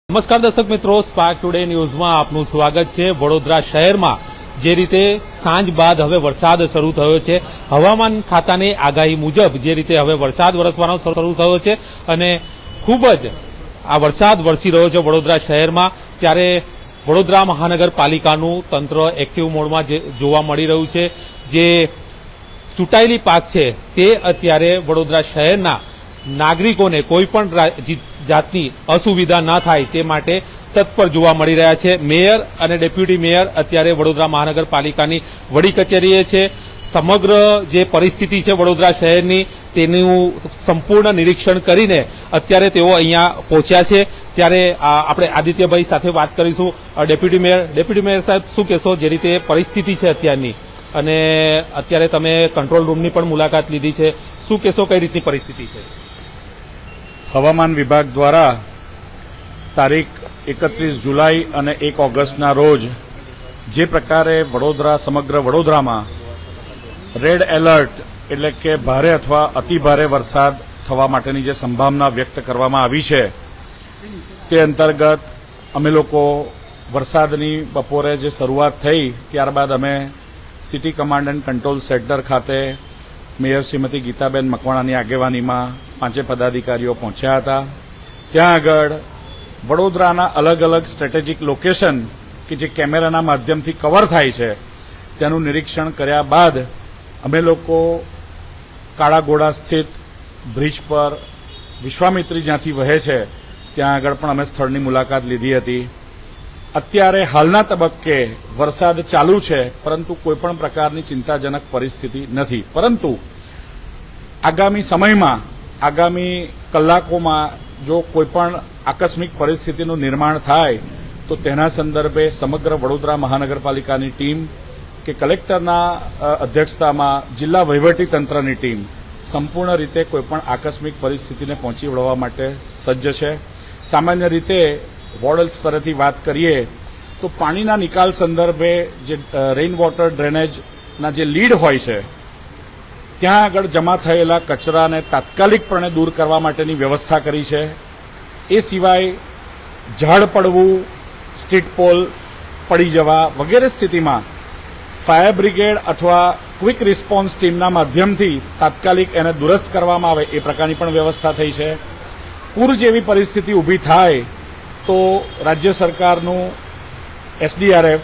નમસ્કાર દર્શક મિત્રો, સ્પાર્ક ટુડે ન્યૂઝમાં આપનું સ્વાગત છે। વડોદરા શહેરમાં જે રીતે સાંજ બાદ હવે વરસાદ શરૂ થયો છે, હવામાન ખાતાની આગાહી મુજબ જે રીતે હવે વરસાદ વરસવાનો શરૂ થયો છે અને ખૂબ જ આ વરસાદ વરસી રહ્યો છે વડોદરા શહેરમાં, ત્યારે વડોદરા મહાનગરપાલિકાનું તંત્ર એક્ટિવ મોડમાં જોવા મળી રહ્યું છે। જે ચૂંટાયેલી પાંખ છે તે અત્યારે વડોદરા શહેરના નાગરિકોને કોઈપણ જાતની અસુવિધા ન થાય તે માટે તત્પર જોવા મળી રહ્યા છે। મેયર અને ડેપ્યુટી મેયર અત્યારે વડોદરા મહાનગરપાલિકાની વડી કચેરીએ છે। સમગ્ર જે પરિસ્થિતિ છે વડોદરા શહેરની તેનું સંપૂર્ણ નિરીક્ષણ કરીને અત્યારે તેઓ અહીંયા પહોંચ્યા છે। ત્યારે આપણે આદિત્યભાઈ સાથે વાત કરીશું। ડેપ્યુટી મેયર સાહેબ, શું કહેશો જે રીતે પરિસ્થિતિ છે અત્યારની, અને અત્યારે તમે કંટ્રોલ રૂમની પણ મુલાકાત લીધી છે, શું કહેશો કઈ રીતની પરિસ્થિતિ છે? હવામાન વિભાગ દ્વારા તારીખ 31 જુલાઈ અને 1 ઓગસ્ટના રોજ જે પ્રકારે સમગ્ર વડોદરામાં રેડ એલર્ટ એટલે કે ભારે અથવા અતિભારે વરસાદ થવા માટેની જે સંભાવના વ્યક્ત કરવામાં આવી છે, તે અંતર્ગત અમે લોકો વરસાદની બપોરે જે શરૂઆત થઈ ત્યારબાદ અમે city command and control centre ખાતે મેયર શ્રીમતી ગીતાબેન મકવાણાની આગેવાનીમાં 5 પદાધિકારીઓ પહોંચ્યા હતા। ત્યાં આગળ વડોદરાના અલગ અલગ સ્ટ્રેટેજિક લોકેશન કે જે કેમેરાના માધ્યમથી કવર થાય છે તેનું નિરીક્ષણ કર્યા બાદ અમે લોકો કાળાઘોડા સ્થિત બ્રિજ પર વિશ્વામિત્રી જ્યાંથી વહે છે ત્યાં આગળ પણ અમે સ્થળની મુલાકાત લીધી હતી। અત્યારે હાલના તબક્કે વરસાદ ચાલુ છે, પરંતુ કોઈપણ પ્રકારની ચિંતાજનક પરિસ્થિતિ નથી, પરંતુ આગામી સમયમાં આગામી કલાકોમાં જો કોઈપણ આકસ્મિક પરિસ્થિતિનું નિર્માણ થાય તો તેના સંદર્ભે સમગ્ર વડોદરા મહાનગરપાલિકાની ટીમ કે કલેક્ટરના અધ્યક્ષતામાં જિલ્લા વહીવટીતંત્રની ટીમ સંપૂર્ણ રીતે કોઈપણ આકસ્મિક પરિસ્થિતિને પહોંચી વળવા માટે સજ્જ છે। સામાન્ય રીતે વોર્ડ સ્તરેથી વાત કરીએ તો પાણીના નિકાલ સંદર્ભે જે રેઇન વોટર ડ્રેનેજના જે લીડ હોય છે ત્યાં આગળ જમા થયેલા કચરાને તાત્કાલિકપણે દૂર કરવા માટેની વ્યવસ્થા કરી છે। એ સિવાય ઝાડ પડવું, સ્ટ્રીટ પોલ પડી જવા વગેરે સ્થિતિમાં ફાયર બ્રિગેડ અથવા ક્વિક રિસ્પોન્સ ટીમના માધ્યમથી તાત્કાલિક એને દુરસ્ત કરવામાં આવે એ પ્રકારની પણ વ્યવસ્થા થઈ છે। પૂર જેવી પરિસ્થિતિ ઊભી થાય તો રાજ્ય સરકારનું SDRF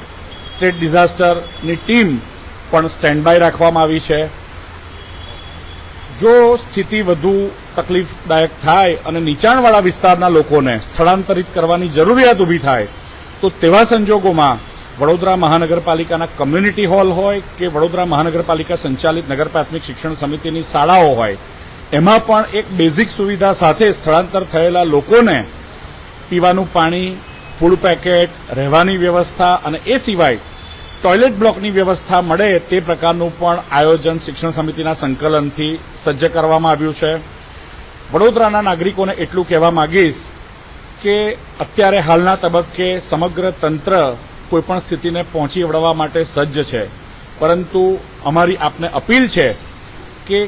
સ્ટેટ ડિઝાસ્ટરની ટીમ પણ સ્ટેન્ડ બાય રાખવામાં આવી છે। જો સ્થિતિ વધુ તકલીફદાયક થાય અને નીચાણવાળા વિસ્તારના લોકોને સ્થળાંતરિત કરવાની જરૂરિયાત ઊભી થાય તો તેવા સંજોગોમાં વડોદરા મહાનગરપાલિકાના કમ્યુનિટી હોલ હોય કે વડોદરા મહાનગરપાલિકા સંચાલિત નગર પ્રાથમિક શિક્ષણ સમિતિની શાળાઓ હોય, એમાં પણ એક બેઝિક સુવિધા સાથે સ્થળાંતર થયેલા લોકોને પીવાનું પાણી, ફૂડ પેકેટ, રહેવાની વ્યવસ્થા અને એ સિવાય ટોયલેટ બ્લોકની વ્યવસ્થા મળે તે પ્રકારનું પણ આયોજન શિક્ષણ સમિતિના સંકલનથી સજ્જ કરવામાં આવ્યું છે। વડોદરાના નાગરિકોને એટલું કહેવા માંગીશ કે અત્યારે હાલના તબક્કે સમગ્ર તંત્ર કોઈપણ સ્થિતિને પહોંચી વળવા માટે સજ્જ છે, પરંતુ અમારી આપને અપીલ છે કે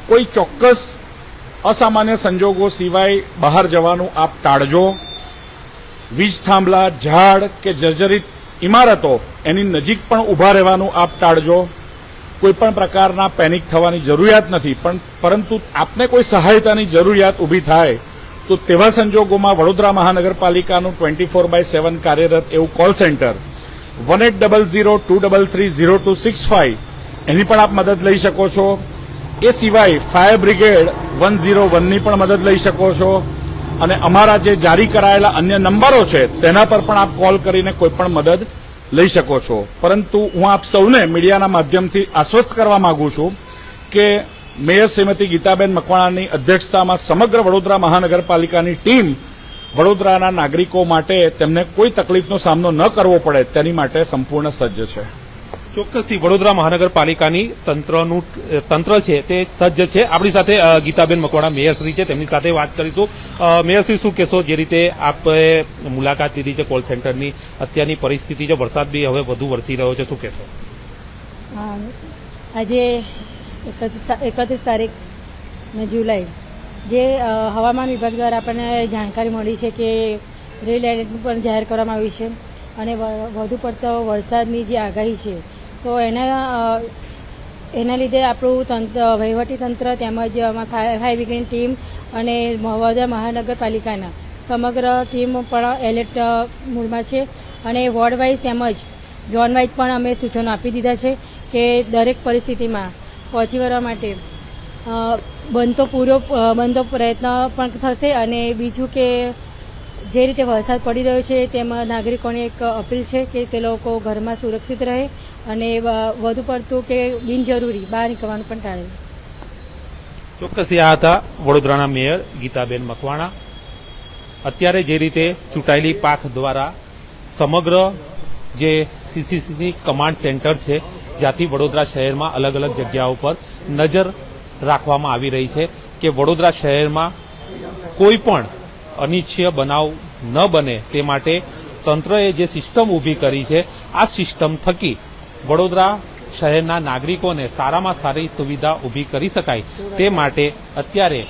કોઈ ચોક્કસ અસામાન્ય સંજોગો સિવાય બહાર જવાનું આપ ટાળજો। વીજ થાંભલા, ઝાડ કે જર્જરિત ઇમારતો એની નજીક પણ ઊભા રહેવાનું આપ ટાળજો। કોઈપણ પ્રકારના પેનિક થવાની જરૂરિયાત નથી, પરંતુ આપને કોઈ સહાયતાની જરૂરિયાત ઊભી થાય તો તેવા સંજોગોમાં વડોદરા મહાનગરપાલિકાનું 24/7 કાર્યરત એવું કોલ સેન્ટર 1800-233-0265 એની પણ આપ મદદ લઈ શકો છો। એ સિવાય ફાયર બ્રિગેડ 101ની પણ મદદ લઈ શકો છો, અને અમારા જે જારી કરાયેલા અન્ય નંબરો છે તેના પર પણ આપ કોલ કરીને કોઈપણ મદદ લઈ શકો છો। પરંતુ હું આપ સૌને મીડિયાના માધ્યમથી આશ્વસ્ત કરવા માંગુ છું કે મેયર શ્રીમતી ગીતાબેન મકવાણાની અધ્યક્ષતામાં સમગ્ર વડોદરા મહાનગરપાલિકાની ટીમ વડોદરાના નાગરિકો માટે તેમને કોઈ તકલીફનો સામનો ન કરવો પડે તેની માટે સંપૂર્ણ સજ્જ છે। ચોક્કસથી વડોદરા મહાનગરપાલિકાની તંત્ર છે તે સજ્જ છે। આપણી સાથે ગીતાબેન મકવાણા મેયરશ્રી છે, તેમની સાથે વાત કરીશું। મેયરશ્રી, શું કહેશો જે રીતે આપે મુલાકાત લીધી છે કોલ સેન્ટરની, અત્યારની પરિસ્થિતિ છે, વરસાદ બી હવે વધુ વરસી રહ્યો છે, શું કહેશો? આજે 31 તારીખ જુલાઈ જે હવામાન વિભાગ દ્વારા આપણને જાણકારી મળી છે કે રેડ એલર્ટ પણ જાહેર કરવામાં આવ્યું છે અને વધુ પડતો વરસાદની જે આગાહી છે તો એના લીધે આપણું વહીવટી તંત્ર તેમજ ફાયર બ્રિગેડની ટીમ અને વડોદરા મહાનગરપાલિકાના સમગ્ર ટીમ પણ એલર્ટ મૂડમાં છે અને વોર્ડ વાઇઝ તેમજ ઝોન વાઇઝ પણ અમે સૂચનો આપી દીધા છે કે દરેક પરિસ્થિતિમાં પહોંચી વળવા માટે બનતો પ્રયત્ન પણ થશે અને બીજું કે જે રીતે વરસાદ પડી રહ્યો છે તેમાં નાગરિકોને એક અપીલ છે કે તે લોકો ઘરમાં સુરક્ષિત રહે અને વધુ પડતું કે બિનજરૂરી બહાર નીકળવાનું પણ ટાળે. ચોક્કસ આ હતા વડોદરાના મેયર ગીતાબેન મકવાણા. અત્યારે જે રીતે ચૂંટાયેલી પાંખ દ્વારા સમગ્ર જે સીસીટીવી કમાન્ડ સેન્ટર છે જ્યાંથી વડોદરા શહેરમાં અલગ અલગ જગ્યાઓ પર નજર રાખવામાં આવી રહી છે કે વડોદરા શહેરમાં કોઈ પણ અનિચ્છનીય બનાવ ન બને તે માટે તંત્રએ જે સિસ્ટમ ઊભી કરી છે આ સિસ્ટમ થકી વડોદરા શહેરના નાગરિકોને સારામાં સારી સુવિધા ઊભી કરી શકાય તે માટે અત્યારે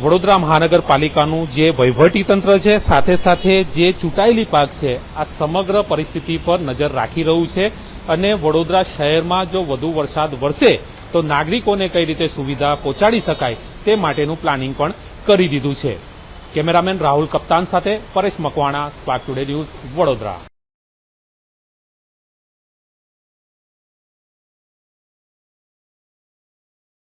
વડોદરા મહાનગરપાલિકાનું જે વહીવટી તંત્ર છે સાથે સાથે જે ચૂંટાયેલી પાંખ છે આ સમગ્ર પરિસ્થિતિ પર નજર રાખી રહ્યું છે અને વડોદરા શહેરમાં જો વધુ વરસાદ વરસે તો નાગરિકોને કઈ રીતે સુવિધા પહોંચાડી શકાય તે માટેનું પ્લાનિંગ પણ કરી દીધું છે. કેમેરામેન રાહુલ કપ્તાન સાથે Paresh Makwana, spark today news, Vadodara.